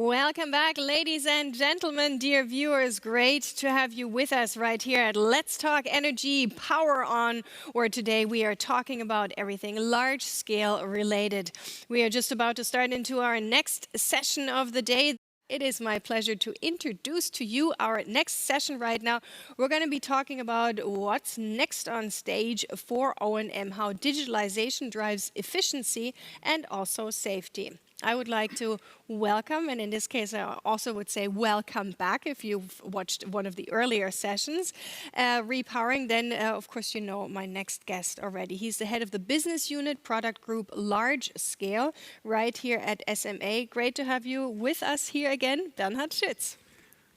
Welcome back, ladies and gentlemen, dear viewers. Great to have you with us right here at Let's Talk Energy Power On, where today we are talking about everything large-scale related. We are just about to start into our next session of the day. It is my pleasure to introduce to you our next session right now. We're going to be talking about what's next on stage for O&M, how digitalization drives efficiency and also safety. I would like to welcome, and in this case I also would say welcome back if you've watched one of the earlier sessions, Repowering, then of course you know my next guest already. He's the head of the business unit product group Large Scale right here at SMA. Great to have you with us here again, Bernhard Schütz.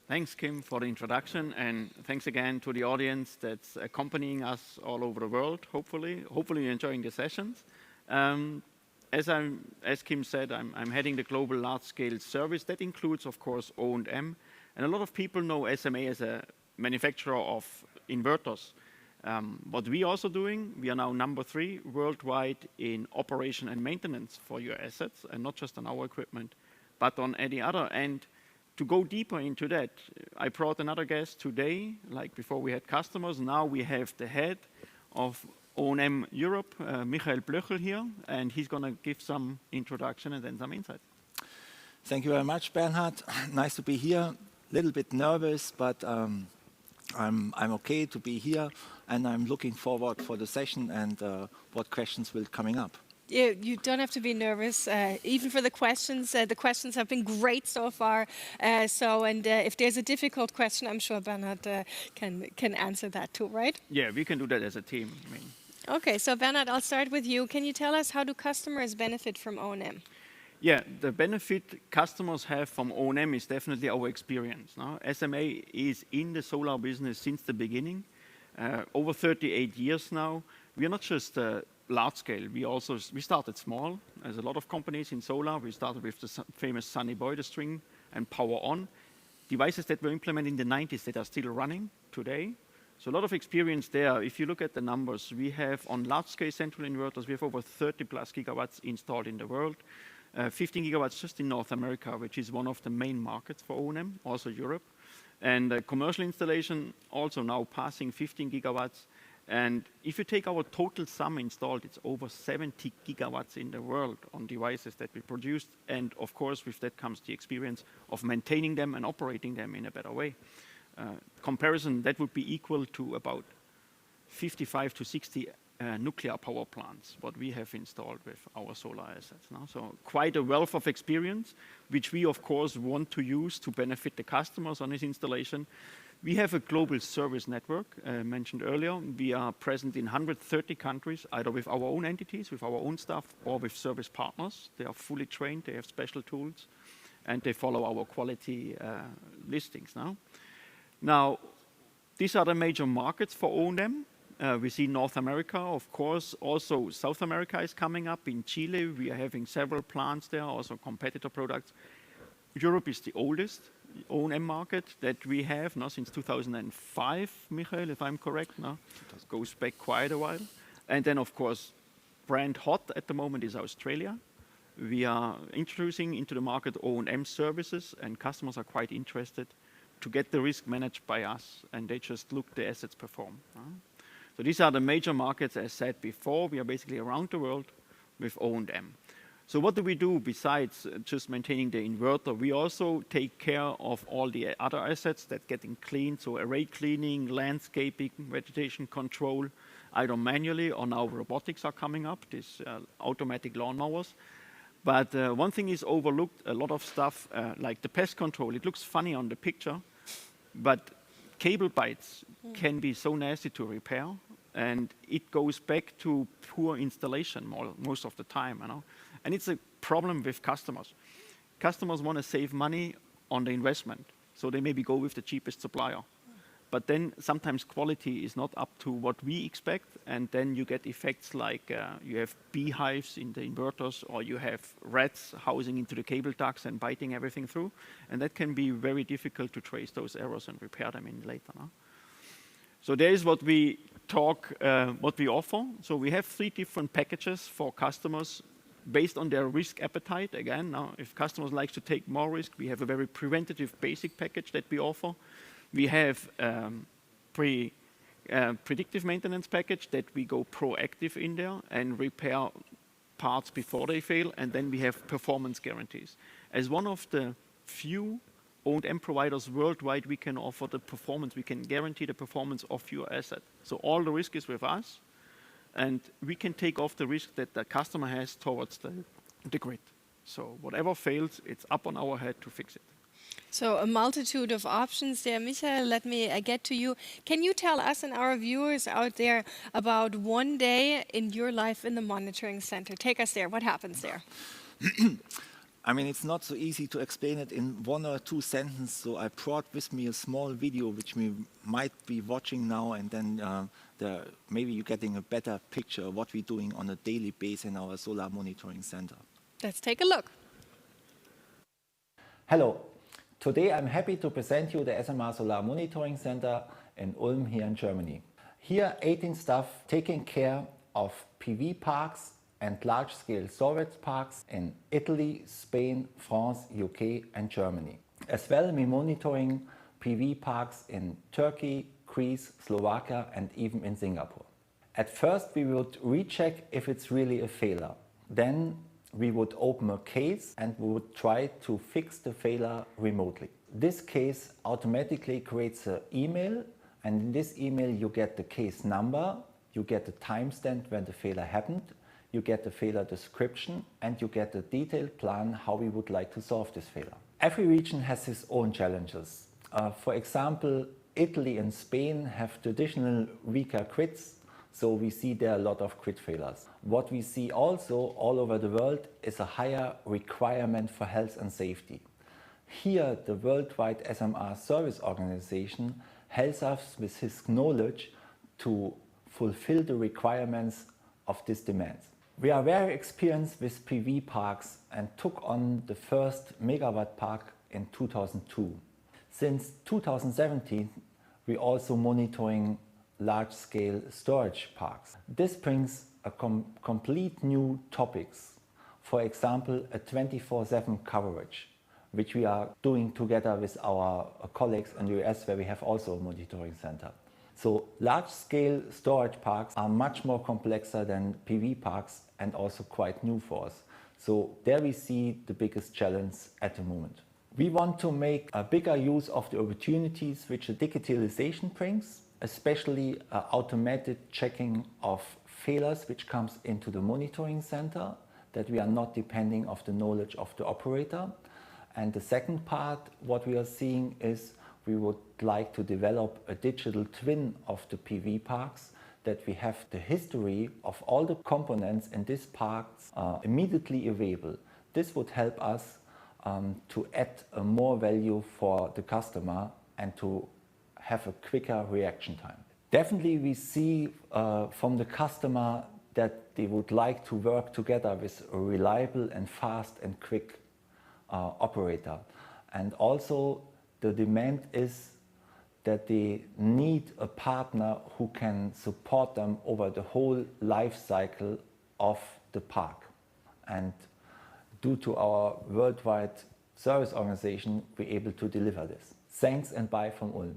Thanks, Kim, for the introduction, and thanks again to the audience that's accompanying us all over the world, hopefully you're enjoying the sessions. As Kim said, I'm heading the global large-scale service. That includes, of course, O&M. And a lot of people know SMA as a manufacturer of inverters. What we are also doing, we are now number 3 worldwide in operation and maintenance for your assets, and not just on our equipment, but on any other. And to go deeper into that, I brought another guest today, like before we had customers. Now we have the head of O&M Europe, Michael Blöchel here, and he's going to give some introduction and then some insight. Thank you very much, Bernhard. Nice to be here. A little bit nervous, but I'm okay to be here, and I'm looking forward for the session and what questions will coming up. You don't have to be nervous, even for the questions. The questions have been great so far. If there's a difficult question, I'm sure Bernhard can answer that too, right? Yeah, we can do that as a team. Okay, so Bernhard, I'll start with you. Can you tell us how do customers benefit from O&M? Yeah, the benefit customers have from O&M is definitely our experience. No? SMA is in the solar business since the beginning, over 38 years now. We are not just large scale. We started small, as a lot of companies in solar. We started with the famous Sunny Boy, the string, and Power On. Devices that were implemented in the 90s that are still running today. So a lot of experience there. If you look at the numbers, we have on large-scale central inverters, we have over 30 plus gigawatts installed in the world. 15 gigawatts just in North America, which is one of the main markets for O&M, also Europe. And commercial installation also now passing 15 gigawatts. And if you take our total sum installed, it's over 70 gigawatts in the world on devices that we produced. And of course, with that comes the experience of maintaining them and operating them in a better way. Comparison, that would be equal to about 55 to 60 nuclear power plants, what we have installed with our solar assets. No? So quite a wealth of experience, which we, of course, want to use to benefit the customers on this installation. We have a global service network, mentioned earlier. We are present in 130 countries, either with our own entities, with our own staff, or with service partners. They are fully trained, they have special tools, and they follow our quality listings now. Now, these are the major markets for O&M. We see North America, of course. Also, South America is coming up. In Chile, we are having several plants there, also competitor products. Europe is the oldest O&M market that we have now since 2005, Michael, if I'm correct. No? It goes back quite a while. And then, of course, brand hot at the moment is Australia. We are introducing into the market O&M services, and customers are quite interested to get the risk managed by us, and they just look the assets perform. So these are the major markets, as said before. We are basically around the world with O&M. So what do we do besides just maintaining the inverter? We also take care of all the other assets that getting cleaned, so array cleaning, landscaping, vegetation control, either manually or now robotics are coming up, these automatic lawnmowers. But one thing is overlooked, a lot of stuff like the pest control. It looks funny on the picture, but cable bites can be so nasty to repair, and it goes back to poor installation most of the time. You know? And it's a problem with customers. Customers want to save money on the investment, so they maybe go with the cheapest supplier. But then sometimes quality is not up to what we expect, and then you get effects like you have beehives in the inverters, or you have rats housing into the cable ducts and biting everything through, and that can be very difficult to trace those errors and repair them in later. No? So there is what we offer. So we have 3 different packages for customers based on their risk appetite. Again, now, if customers like to take more risk, we have a very preventative basic package that we offer. We have predictive maintenance package that we go proactive in there and repair parts before they fail, and then we have performance guarantees. As one of the few O&M providers worldwide, we can offer the performance, we can guarantee the performance of your asset. So all the risk is with us, and we can take off the risk that the customer has towards the grid. So whatever fails, it's up on our head to fix it. So a multitude of options there. Michael, let me get to you. Can you tell us and our viewers out there about one day in your life in the monitoring center? Take us there. What happens there? I mean, it's not so easy to explain it in 1 or 2 sentences, so I brought with me a small video which we might be watching now, and then maybe you're getting a better picture of what we're doing on a daily basis in our solar monitoring center. Let's take a look. Hello. Today I'm happy to present you the SMR Solar Monitoring Center in Ulm here in Germany. Here 18 staff taking care of PV parks and large-scale storage parks in Italy, Spain, France, UK and Germany. As well, we're monitoring PV parks in Turkey, Greece, Slovakia and even in Singapore. At first we would recheck if it's really a failure. Then we would open a case and we would try to fix the failure remotely. This case automatically creates an email, and in this email you get the case number, you get the timestamp when the failure happened, you get the failure description, and you get a detailed plan how we would like to solve this failure. Every region has its own challenges. For example, Italy and Spain have traditional weaker grids, so we see there a lot of grid failures. What we see also all over the world is a higher requirement for health and safety. Here, the worldwide SMR service organization helps us with his knowledge to fulfill the requirements of these demands. We are very experienced with PV parks and took on the first megawatt park in 2002. Since 2017, we're also monitoring large-scale storage parks. This brings a complete new topics. For example, a 24/7 coverage, which we are doing together with our colleagues in the US, where we have also a monitoring center. So large-scale storage parks are much more complexer than PV parks and also quite new for us. So there we see the biggest challenge at the moment. We want to make a bigger use of the opportunities which the digitalization brings, especially automated checking of failures which comes into the monitoring center, that we are not depending on the knowledge of the operator. And the second part, what we are seeing is we would like to develop a digital twin of the PV parks, that we have the history of all the components in these parks immediately available. This would help us to add more value for the customer and to have a quicker reaction time. Definitely we see from the customer that they would like to work together with a reliable and fast and quick operator. And also the demand is that they need a partner who can support them over the whole life cycle of the park. And due to our worldwide service organization, we're able to deliver this. Thanks and bye from Ulm.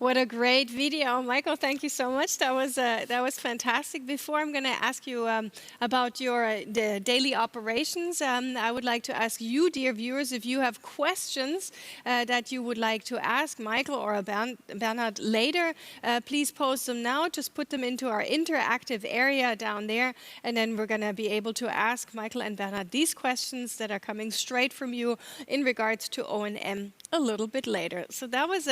What a great video, Michael! Thank you so much. That was fantastic. Before I'm going to ask you about the daily operations, I would like to ask you, dear viewers, if you have questions that you would like to ask Michael or Bernhard later, please post them now. Just put them into our interactive area down there, and then we're going to be able to ask Michael and Bernhard these questions that are coming straight from you in regards to O&M a little bit later. So that was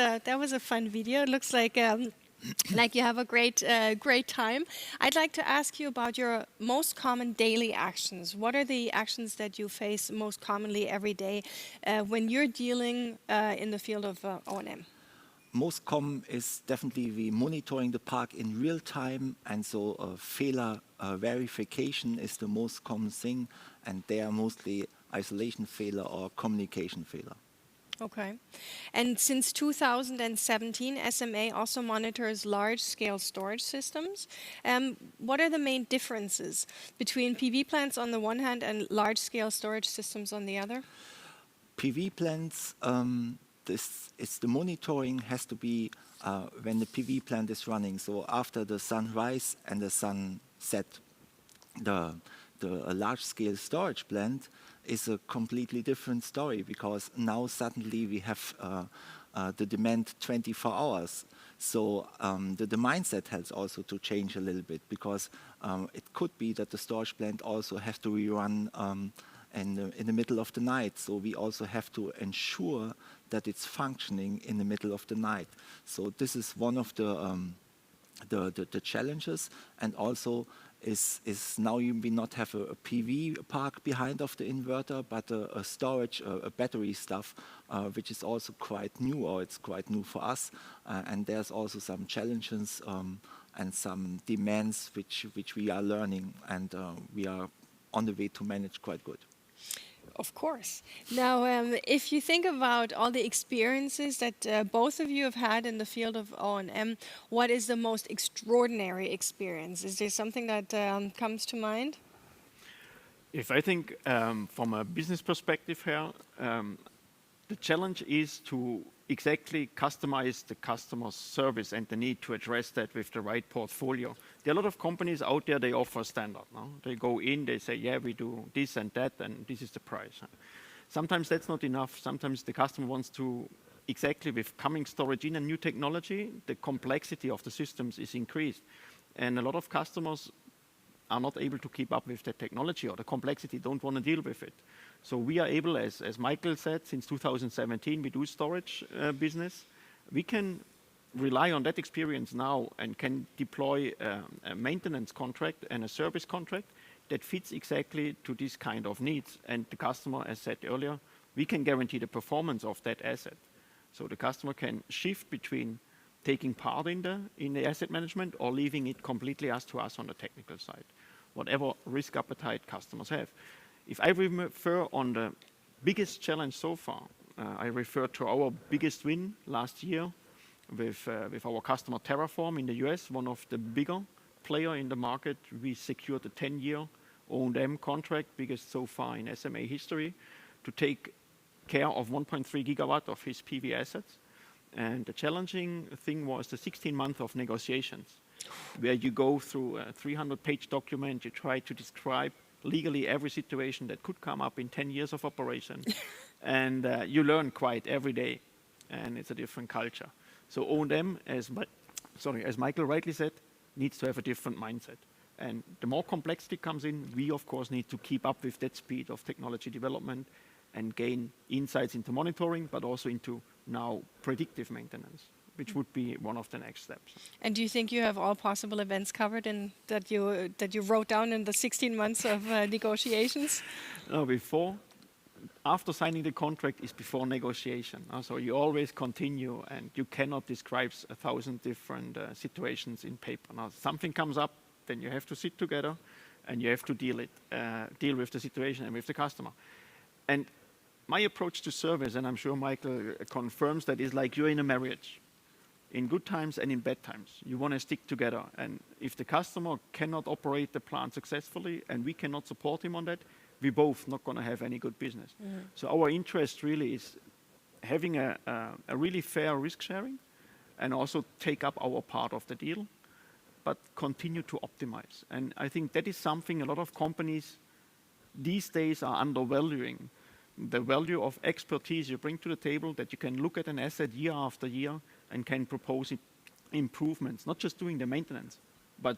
a fun video. It looks like you have a great time. I'd like to ask you about your most common daily actions. What are the actions that you face most commonly every day when you're dealing in the field of O&M? Most common is definitely we monitoring the park in real time, and so failure verification is the most common thing, and they are mostly isolation failure or communication failure. Okay. And since 2017, SMA also monitors large-scale storage systems. What are the main differences between PV plants on the one hand and large-scale storage systems on the other? PV plants, the monitoring has to be when the PV plant is running. So after the sunrise and the sunset, the a large-scale storage plant is a completely different story, because now suddenly we have the demand 24 hours. So the mindset has also to change a little bit, because it could be that the storage plant also has to rerun in the middle of the night. So we also have to ensure that it's functioning in the middle of the night. So this is one of the challenges, and also is now you may not have a PV park behind of the inverter, but a storage, a battery stuff, which is also quite new, or it's quite new for us. And there's also some challenges and some demands which we are learning, and we are on the way to manage quite good. Of course. Now, if you think about all the experiences that both of you have had in the field of O&M, what is the most extraordinary experience? Is there something that comes to mind? If I think from a business perspective here, the challenge is to exactly customize the customer service and the need to address that with the right portfolio. There are a lot of companies out there, they offer standard. No? They go in, they say, yeah, we do this and that, and this is the price. Sometimes that's not enough. Sometimes the customer wants to, exactly with coming storage in and new technology, the complexity of the systems is increased. And a lot of customers are not able to keep up with the technology, or the complexity, don't want to deal with it. So we are able, as Michael said, since 2017, we do storage business. We can rely on that experience now and can deploy a maintenance contract and a service contract that fits exactly to this kind of needs. And the customer, as said earlier, we can guarantee the performance of that asset. So the customer can shift between taking part in the asset management or leaving it completely to us on the technical side, whatever risk appetite customers have. If I refer on the biggest challenge so far, I refer to our biggest win last year with our customer Terraform in the US, one of the bigger player in the market. We secured a 10-year O&M contract, biggest so far in SMA history, to take care of 1.3 gigawatt of his PV assets. And the challenging thing was the 16 months of negotiations, where you go through a 300-page document, you try to describe legally every situation that could come up in 10 years of operation. And you learn quite every day, and it's a different culture. So O&M, as Michael rightly said, needs to have a different mindset. And the more complexity comes in, we of course need to keep up with that speed of technology development and gain insights into monitoring, but also into now predictive maintenance, which would be one of the next steps. And do you think you have all possible events covered in that you wrote down in the 16 months of negotiations? No, after signing the contract is before negotiation. So you always continue, and you cannot describe 1,000 different situations in paper. Now, something comes up, then you have to sit together, and you have to deal with the situation and with the customer. And my approach to service, and I'm sure Michael confirms that, is like you're in a marriage. In good times and in bad times, you want to stick together. And if the customer cannot operate the plant successfully and we cannot support him on that, we both not going to have any good business. Mm. So our interest really is having a really fair risk sharing, and also take up our part of the deal, but continue to optimize. And I think that is something a lot of companies these days are undervaluing. The value of expertise you bring to the table, that you can look at an asset year after year and can propose improvements, not just doing the maintenance, but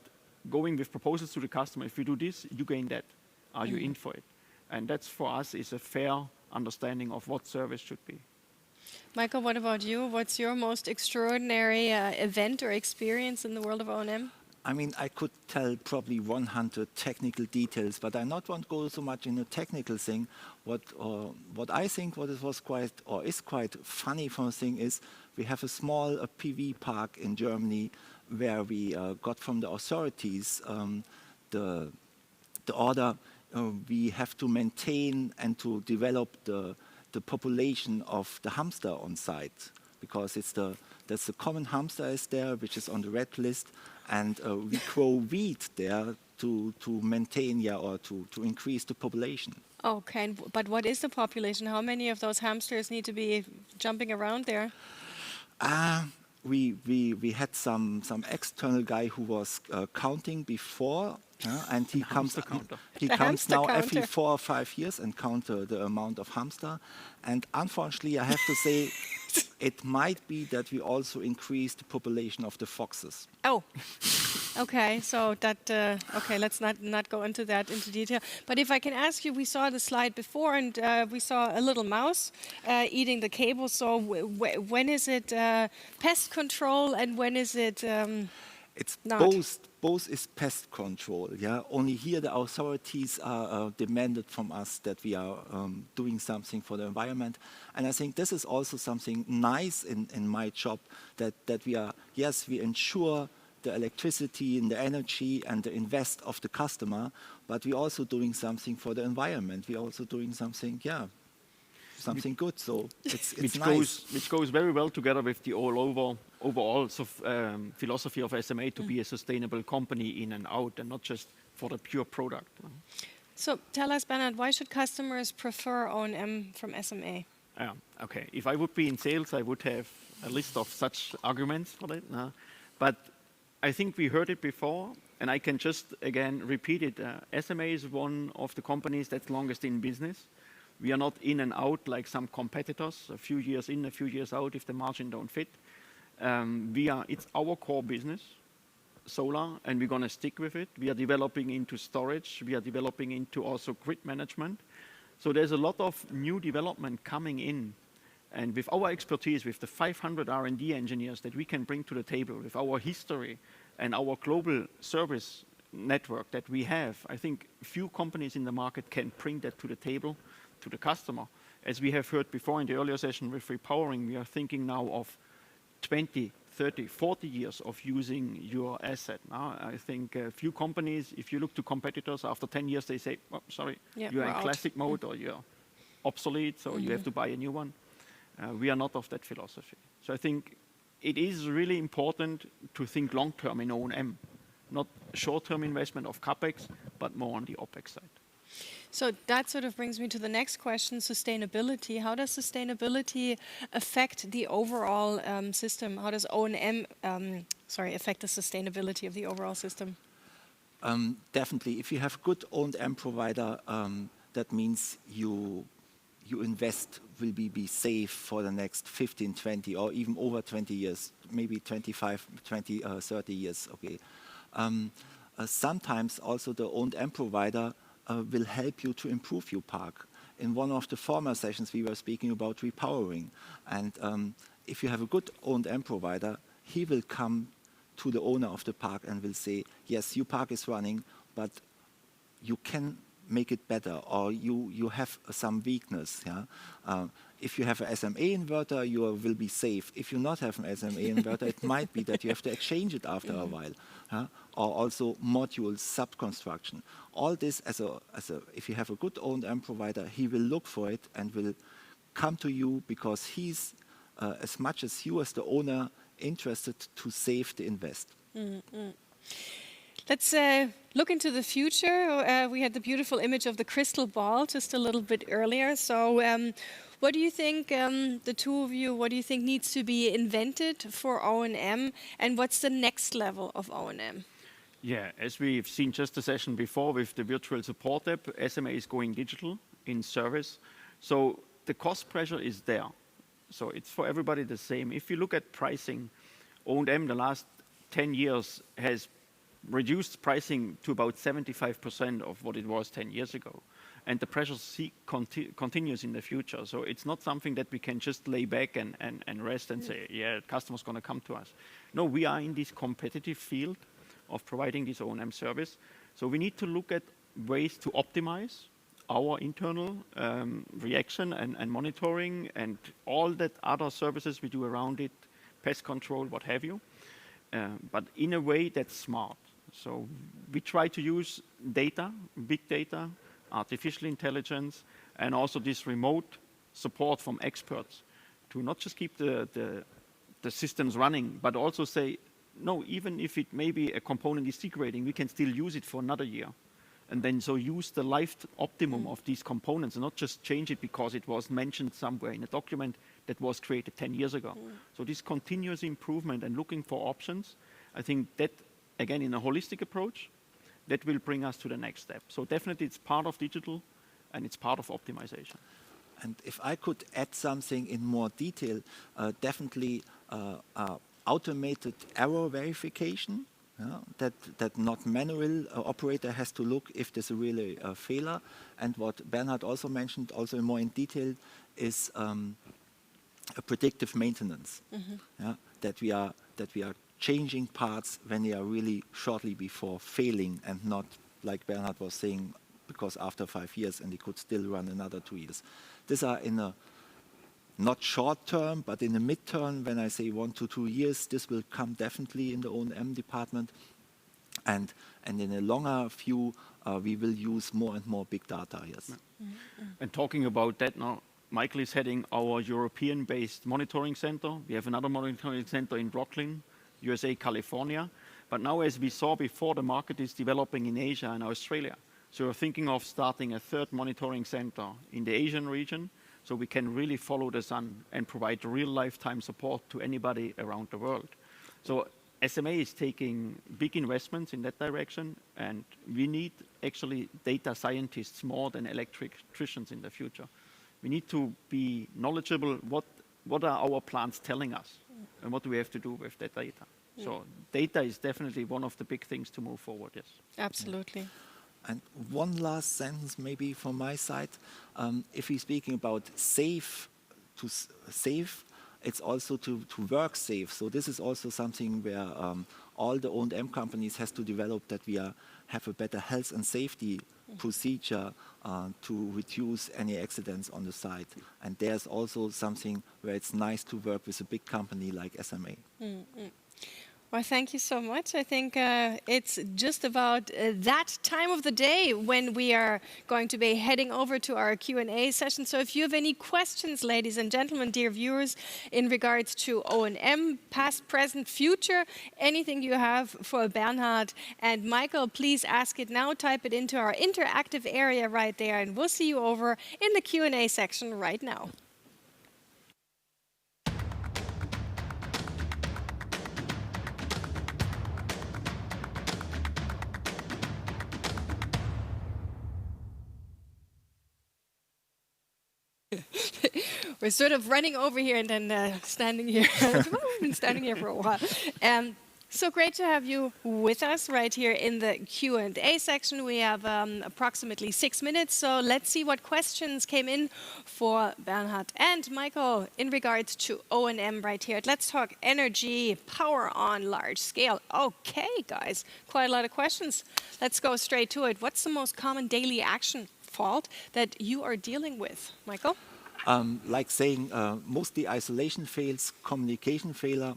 going with proposals to the customer. If you do this, you gain that. Are you in for it? And that's, for us, is a fair understanding of what service should be. Michael, what about you? What's your most extraordinary event or experience in the world of O&M? I mean, I could tell probably 100 technical details, but I not want to go so much in a technical thing. What I think was quite, or is quite funny from a thing, is we have a small PV park in Germany where we got from the authorities the order we have to maintain and to develop the the population of the hamster on site, because there's a common hamster is there, which is on the red list, and we grow wheat there to maintain, or to increase the population. Okay, but what is the population? How many of those hamsters need to be jumping around there? We had some external guy who was counting before, and he counts now every 4 or 5 years and count the amount of hamster. And unfortunately, I have to say, it might be that we also increase the population of the foxes. Oh, okay. So that okay. Let's not go into that into detail. But if I can ask you, we saw the slide before, and we saw a little mouse eating the cable. So when is it pest control, and when is it It's not? both is pest control. Yeah, only here the authorities are demanded from us that we are doing something for the environment, and I think this is also something nice in my job, that we are, yes, we ensure the electricity and the energy and the invest of the customer, but we're also doing something for the environment. We're also doing something, something good. So it's nice. Which goes very well together with the overall philosophy of SMA to be a sustainable company in and out, and not just for the pure product. So tell us, Bernhard, why should customers prefer O&M from SMA? Okay, if I would be in sales, I would have a list of such arguments for that. But I think we heard it before, and I can just again repeat it. SMA is one of the companies that's longest in business. We are not in and out like some competitors, a few years in, a few years out if the margin don't fit. It's our core business, solar, and we're going to stick with it. We are developing into storage. We are developing into also grid management. So there's a lot of new development coming in. And with our expertise, with the 500 R&D engineers that we can bring to the table, with our history and our global service network that we have, I think few companies in the market can bring that to the table, to the customer. As we have heard before in the earlier session with repowering, we are thinking now of 20, 30, 40 years of using your asset. Now, I think a few companies, if you look to competitors, after 10 years they say, oh, sorry, you're in classic mode or you're obsolete, so you have to buy a new one. We are not of that philosophy. So I think it is really important to think long-term in O&M, not short-term investment of CapEx, but more on the OpEx side. So that sort of brings me to the next question, sustainability. How does sustainability affect the overall system? How does O&M affect the sustainability of the overall system? Definitely, if you have good O&M provider, that means you invest will be safe for the next 15, 20, or even over 20 years, maybe 25, 20, 30 years. Okay. Sometimes also the O&M provider will help you to improve your park. In one of the former sessions, we were speaking about repowering. And if you have a good O&M provider, he will come to the owner of the park and will say, yes, your park is running, but you can make it better, or you have some weakness. Yeah? If you have a SMA inverter, you will be safe. If you not have an SMA inverter, it might be that you have to exchange it after a while. Or also module sub-construction. All this, if you have a good O&M provider, he will look for it and will come to you because he's, as much as you as the owner, interested to save the invest. Mm-hmm. Let's look into the future. We had the beautiful image of the crystal ball just a little bit earlier. So what do you think, the two of you, what do you think needs to be invented for O&M, and what's the next level of O&M? Yeah, as we've seen just a session before with the virtual support app, SMA is going digital in service. So the cost pressure is there. So it's for everybody the same. If you look at pricing, O&M the last 10 years has reduced pricing to about 75% of what it was 10 years ago. And the pressure continues in the future. So it's not something that we can just lay back and rest and say, yeah, customer's going to come to us. No, we are in this competitive field of providing this O&M service. So we need to look at ways to optimize our internal reaction and monitoring and all that other services we do around it, pest control, what have you, but in a way that's smart. So we try to use data, big data, artificial intelligence, and also this remote support from experts to not just keep the systems running, but also say, no, even if it maybe a component is degrading, we can still use it for another year. And then so use the life optimum of these components and not just change it because it was mentioned somewhere in a document that was created 10 years ago. So this continuous improvement and looking for options, I think that, again, in a holistic approach, that will bring us to the next step. So definitely it's part of digital and it's part of optimization. And if I could add something in more detail, definitely automated error verification, that not manual operator has to look if there's a really failure. And what Bernhard also mentioned, also more in detail, is a predictive maintenance. That we are changing parts when they are really shortly before failing, and not like Bernhard was saying, because after 5 years and he could still run another 2 years. These are in a not short term, but in the midterm, when I say 1 to 2 years, this will come definitely in the O&M department. And in a longer view, we will use more and more big data, yes. And talking about that now, Michael is heading our European-based monitoring center. We have another monitoring center in Brooklyn, USA, California. But now, as we saw before, the market is developing in Asia and Australia. So we're thinking of starting a third monitoring center in the Asian region, so we can really follow the sun and provide real lifetime support to anybody around the world. So SMA is taking big investments in that direction, and we need actually data scientists more than electricians in the future. We need to be knowledgeable what are our plants telling us and what do we have to do with that data. So data is definitely one of the big things to move forward, yes. Absolutely. And one last sentence maybe from my side. If we're speaking about safe, it's also to work safe. So this is also something where all the O&M companies has to develop, that we have a better health and safety procedure to reduce any accidents on the site. And there's also something where it's nice to work with a big company like SMA. Well, thank you so much. I think it's just about that time of the day when we are going to be heading over to our Q&A session. So if you have any questions, ladies and gentlemen, dear viewers, in regards to O&M, past, present, future, anything you have for Bernhard and Michael, please ask it now. Type it into our interactive area right there, and we'll see you over in the Q&A section right now. We're sort of running over here and then standing here. We've been standing here for a while. So great to have you with us right here in the Q&A section. We have approximately 6 minutes, so let's see what questions came in for Bernhard and Michael in regards to O&M right here. Let's talk energy, power on large scale. Okay, guys, quite a lot of questions. Let's go straight to it. What's the most common daily action fault that you are dealing with, Michael? Like saying, mostly isolation fails, communication failure,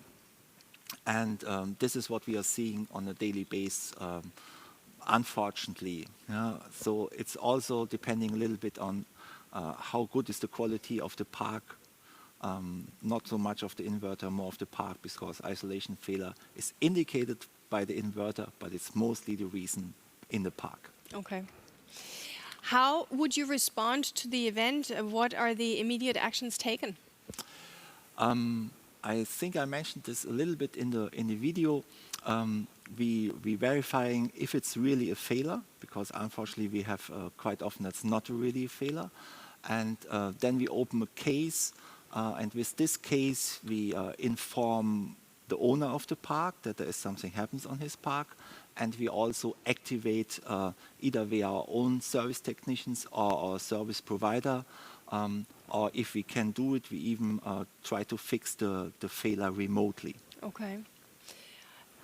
and this is what we are seeing on a daily basis, unfortunately. So it's also depending a little bit on how good is the quality of the park, not so much of the inverter, more of the park, because isolation failure is indicated by the inverter, but it's mostly the reason in the park. Okay. How would you respond to the event? What are the immediate actions taken? I think I mentioned this a little bit in the video. We verifying if it's really a failure, because unfortunately we have quite often that's not really a failure. And then we open a case, and with this case we inform the owner of the park that there is something happens on his park. And we also activate either via our own service technicians or our service provider, or if we can do it, we even try to fix the failure remotely. Okay.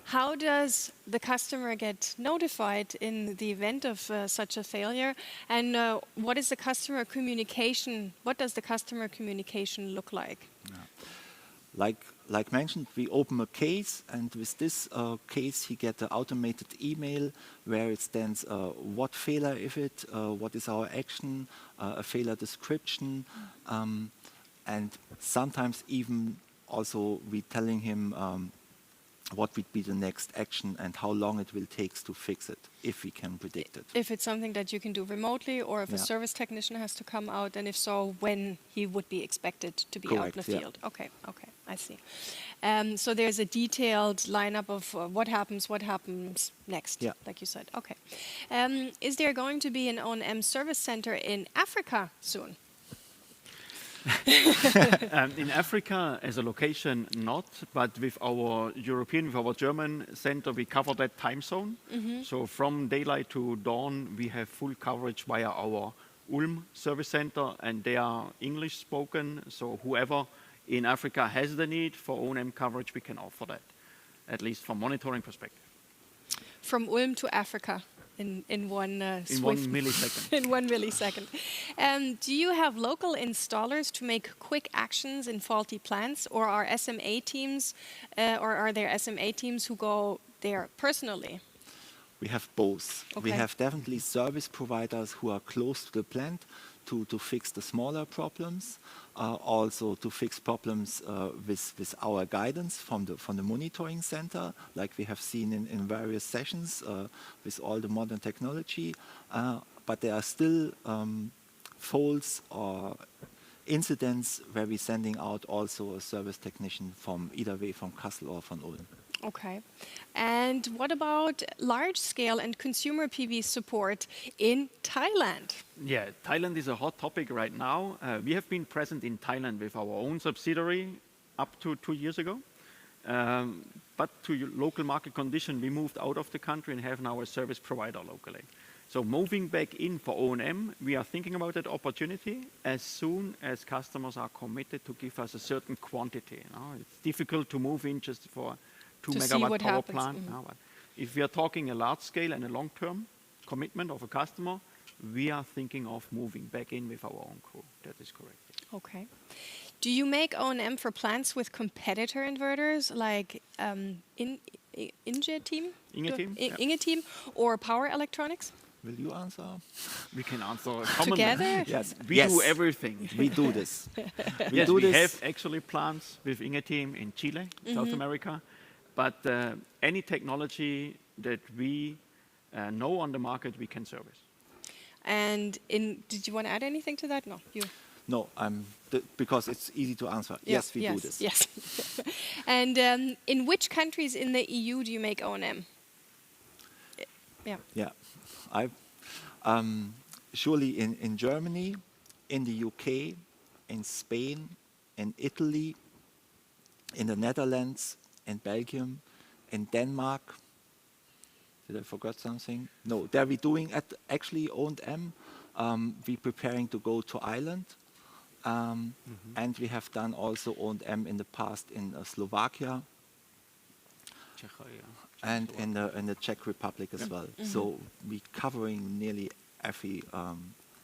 How does the customer get notified in the event of such a failure? And what is the customer communication? What does the customer communication look like? like mentioned, we open a case, and with this case, he gets an automated email where it stands what failure is it, what is our action, a failure description, and sometimes even also we telling him what would be the next action and how long it will take to fix it, if we can predict it. If it's something that you can do remotely, or if a service technician has to come out, and if so, when he would be expected to be out in the field. Okay, I see. So there's a detailed lineup of what happens next, like you said. Okay. Is there going to be an O&M service center in Africa soon? In Africa, as a location, not, but with our German center, we cover that time zone. So from daylight to dawn, we have full coverage via our Ulm service center, and they are English spoken. So whoever in Africa has the need for O&M coverage, we can offer that, at least from monitoring perspective. From Ulm to Africa. In one millisecond. In 1 millisecond. Do you have local installers to make quick actions in faulty plants, or are SMA teams, or are there SMA teams who go there personally? We have both. Okay. We have definitely service providers who are close to the plant to fix the smaller problems, also to fix problems with our guidance from the monitoring center, like we have seen in various sessions with all the modern technology. But there are still faults or incidents where we're sending out also a service technician from either way from Kassel or from Ulm. Okay. And what about large-scale and consumer PV support in Thailand? Yeah, Thailand is a hot topic right now. We have been present in Thailand with our own subsidiary up to 2 years ago. But to local market condition, we moved out of the country and have now a service provider locally. So moving back in for O&M, we are thinking about that opportunity as soon as customers are committed to give us a certain quantity. It's difficult to move in just for 2 megawatt power plant. But if we are talking a large scale and a long-term commitment of a customer, we are thinking of moving back in with our own crew. That is correct. Okay. Do you make O&M for plants with competitor inverters like Inge team? Inge team or Power Electronics? Will you answer? We can answer commonly. Together? Yes. We do everything. We do this. We have actually plants with Inge team in Chile, South America. But any technology that we know on the market, we can service. And did you want to add anything to that? No, you. No, because it's easy to answer. Yes, we do this. Yes. And in which countries in the EU do you make O&M? Yeah. Surely in Germany, in the UK, in Spain, in Italy, in the Netherlands, in Belgium, in Denmark. Did I forget something? No, there we're doing actually O&M. We're preparing to go to Ireland. And we have done also O&M in the past in Slovakia. And in the Czech Republic as well. So we're covering nearly every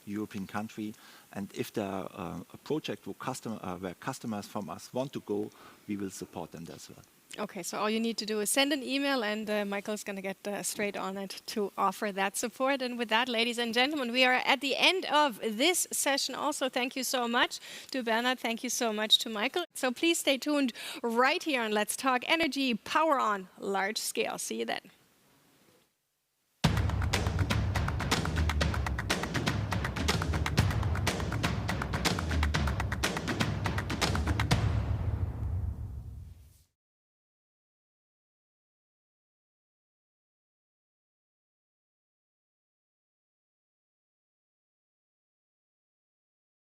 European country. And if there are a project where customers from us want to go, we will support them as well. Okay, so all you need to do is send an email, and Michael's going to get straight on it to offer that support. And with that, ladies and gentlemen, we are at the end of this session. Also, thank you so much to Bernhard. Thank you so much to Michael. So please stay tuned right here on Let's Talk Energy Power on Large Scale. See you then.